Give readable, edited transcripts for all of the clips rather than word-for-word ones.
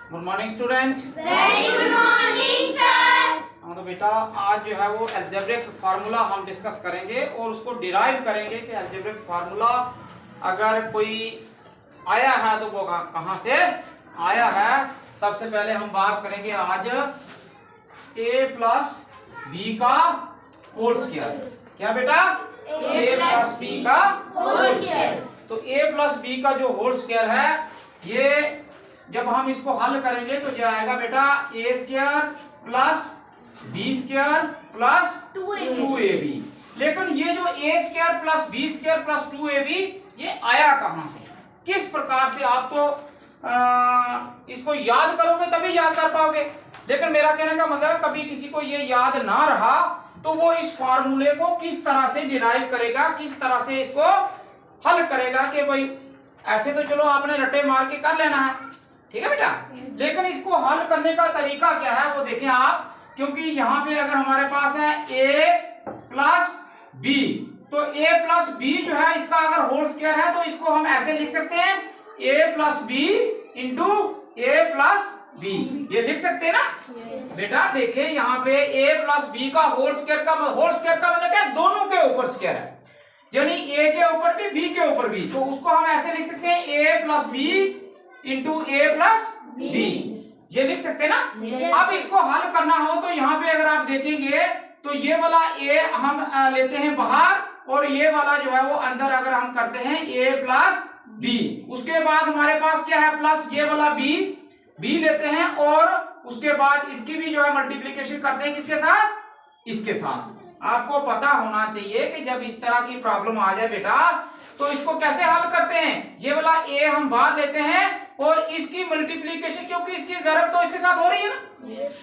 Good morning student. Very good morning sir. हाँ तो बेटा आज जो है वो अलजेब्रिक फार्मूला हम डिस्कस करेंगे और उसको डिराइव करेंगे कि अलजेब्रिक फार्मूला अगर कोई आया है तो वो कहाँ से आया है। सबसे पहले हम बात करेंगे आज a प्लस बी का होल स्क्वायर। क्या बेटा? a प्लस बी का होल स्क्वायर। तो a प्लस बी का जो होल स्क्वायर है ये जब हम इसको हल करेंगे तो जो आएगा बेटा a square plus B square plus 2ab। लेकिन ये जो a square plus B square plus 2ab ये आया कहां से, किस प्रकार से आप तो इसको याद करोगे तभी याद कर पाओगे। लेकिन मेरा कहने का मतलब है कभी किसी को ये याद ना रहा तो वो इस फार्मूले को किस तरह से डिराइव करेगा, किस तरह से इसको हल करेगा कि भाई ऐसे तो चलो आपने रट्टे मार के कर लेना है, ठीक है बेटा। लेकिन इसको हल करने का तरीका क्या है वो देखें आप, क्योंकि यहाँ पे अगर हमारे पास है a प्लस बी तो a प्लस बी जो है इसका अगर होल स्क्वायर है तो इसको हम ऐसे लिख सकते हैं a plus B into a plus B, ये लिख सकते हैं ना। बेटा देखिए यहाँ पे a प्लस बी का होल स्क्वायर का मतलब क्या, दोनों के ऊपर स्क्वायर है, यानी a के ऊपर भी b के ऊपर भी, तो उसको हम ऐसे लिख सकते हैं a plus B into a plus B, ये लिख सकते हैं ना। अब इसको हल करना हो तो यहाँ पे अगर आप देखेंगे तो ये वाला a हम लेते हैं बाहर और ये वाला जो है वो अंदर अगर हम करते हैं a प्लस बी, उसके बाद हमारे पास क्या है प्लस ये वाला b लेते हैं और उसके बाद इसकी भी जो है मल्टीप्लीकेशन करते हैं किसके साथ, इसके साथ। आपको पता होना चाहिए कि जब इस तरह की प्रॉब्लम आ जाए बेटा तो इसको कैसे हल करते हैं। ये वाला a हम बाहर लेते हैं और इसकी मल्टीप्लीकेशन, क्योंकि इसकी जरूरत तो इसके साथ हो रही है ना,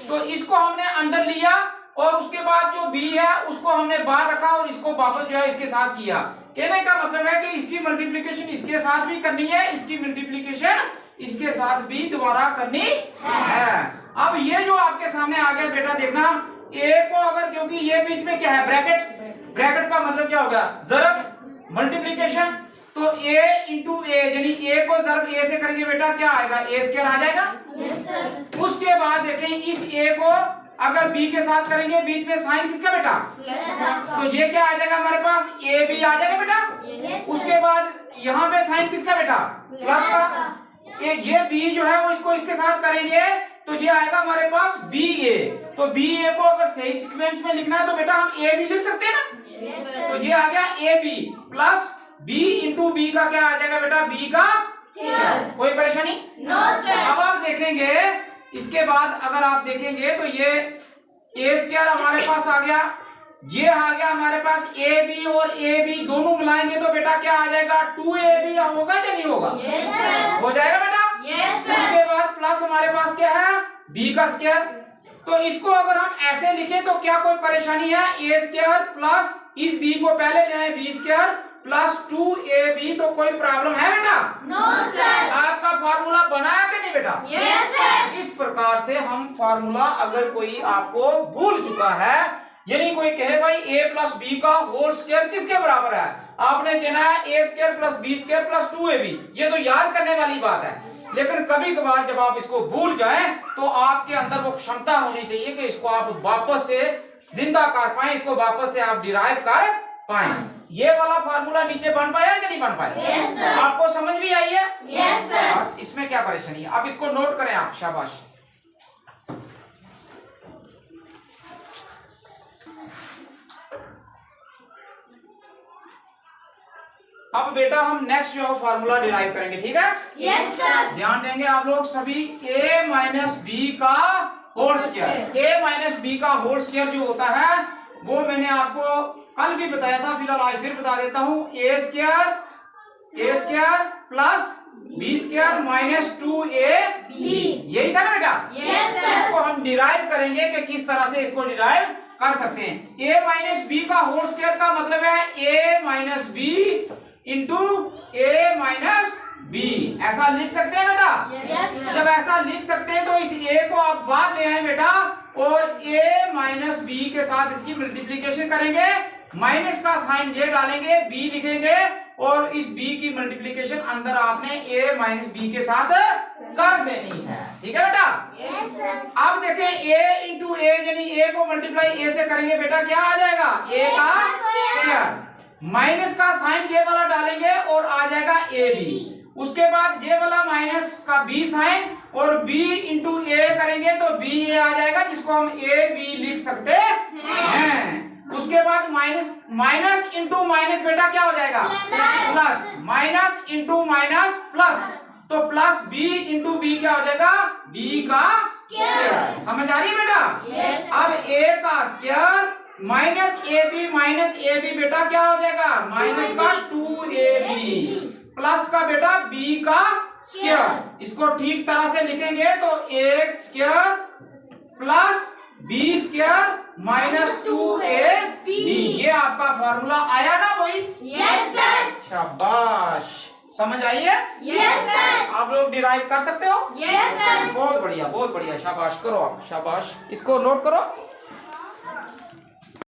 तो इसको हमने अंदर लिया और उसके बाद जो b है उसको हमने बाहर रखा और इसको वापस जो है इसके साथ किया। कहने का मतलब है कि इसकी मल्टीप्लीकेशन इसके साथ भी करनी है, इसकी मल्टीप्लीकेशन इसके साथ भी दोबारा करनी है। अब ये जो आपके सामने आ गया बेटा देखना, a को अगर, क्योंकि ये बीच में क्या है ब्रैकेट का मतलब क्या होगा ज़रब मल्टीप्लीकेशन, तो a इंटू a यानी a को ज़रब a से करेंगे बेटा क्या आएगा a स्क्वायर आ जाएगा। उसके बाद देखें इस a को अगर b के साथ करेंगे बीच में साइन किसका बेटा, तो ये क्या आ जाएगा हमारे पास a b आ जाएगा बेटा। उसके बाद यहाँ पे साइन किसका बेटा प्लस का, ये b जो है वो इसको इसके साथ करेंगे तो ये आएगा हमारे पास ba। तो ba को अगर सही सीक्वेंस में लिखना है तो बेटा हम a भी लिख सकते हैं ना, तो ये आ गया ab plus b into B का क्या आ जाएगा बेटा b का स्क्वायर। कोई परेशानी नो सर। अब आप देखेंगे इसके बाद अगर आप देखेंगे तो ये a स्क्वायर हमारे पास आ गया, ये आ गया हमारे पास ab और ab दोनों मिलाएंगे तो बेटा क्या आ जाएगा 2ab होगा या नहीं होगा, हो जाएगा बेटा। उसके बाद प्लस हमारे पास क्या है b का स्क्वायर, तो इसको अगर हम ऐसे लिखें तो क्या कोई परेशानी है, a स्क्वायर प्लस इस b को पहले ले आए b स्क्वायर प्लस 2ab, तो कोई प्रॉब्लम है बेटा? No sir. आपका फार्मूला बनाया कि नहीं बेटा? Yes sir. इस प्रकार से हम फार्मूला अगर कोई आपको भूल चुका है, यानी कोई कहे भाई a प्लस बी का होल स्क्वायर किसके बराबर है, आपने कहना है a square plus B square plus 2ab, ये तो याद करने वाली बात है। लेकिन कभी कभार जब आप इसको भूल जाएं तो आपके अंदर वो क्षमता होनी चाहिए कि इसको आप वापस से जिंदा कर पाएं, इसको वापस से आप डिराइव कर पाएं। ये वाला फार्मूला नीचे बन पाया या नहीं बन पाया? Yes sir. आपको समझ भी आई है? Yes sir. बस इसमें क्या परेशानी है, अब इसको नोट करें आप, शाबाश। अब बेटा हम नेक्स्ट जो फार्मूला डिराइव करेंगे, ठीक है? Yes sir. ध्यान देंगे आप लोग सभी, a माइनस बी का whole square. a minus B का होल स्क्वायर जो होता है वो मैंने आपको कल भी बताया था, फिलहाल आज फिर बता देता हूं, a square plus B square minus 2ab, यही था ना बेटा? Yes sir. इसको हम डिराइव करेंगे कि किस तरह से इसको डिराइव कर सकते हैं। a माइनस बी का होल स्क्वायर का मतलब है a minus B into a minus B, ऐसा लिख सकते हैं बेटा? जब ऐसा लिख सकते हैं तो इस a को आप बाहर ले आए बेटा और a माइनस बी के साथ इसकी मल्टीप्लीकेशन करेंगे, माइनस का साइन ये डालेंगे, b लिखेंगे और इस b की मल्टीप्लीकेशन अंदर आपने a माइनस बी के साथ कर देनी है। ठीक है बेटा। Yes sir. अब देखें a इंटू ए, यानी a को मल्टीप्लाई a से करेंगे बेटा क्या आ जाएगा, a का स्क्वायर। माइनस का साइन ये वाला डालेंगे और आ जाएगा ab। उसके बाद ये वाला माइनस का b साइन और b इंटू a करेंगे तो b a आ जाएगा, जिसको हम a b लिख सकते हैं। उसके बाद माइनस इंटू माइनस बेटा क्या हो जाएगा, plus. Minus into minus plus, तो प्लस b इंटू b क्या हो जाएगा, b का स्क्वायर। समझ आ रही है बेटा। यस। अब a का स्क्वायर माइनस ए बी बेटा क्या हो जाएगा, माइनस का 2ab प्लस का बेटा b का स्क्वायर। इसको ठीक तरह से लिखेंगे तो a square plus b square minus 2ab। ये आपका फॉर्मूला आया ना भाई। Yes sir. शाबाश, समझ आई है। Yes sir. आप लोग डिराइव कर सकते हो। Yes sir. बहुत बढ़िया, बहुत बढ़िया, शाबाश करो आप, शाबाश। इसको नोट करो।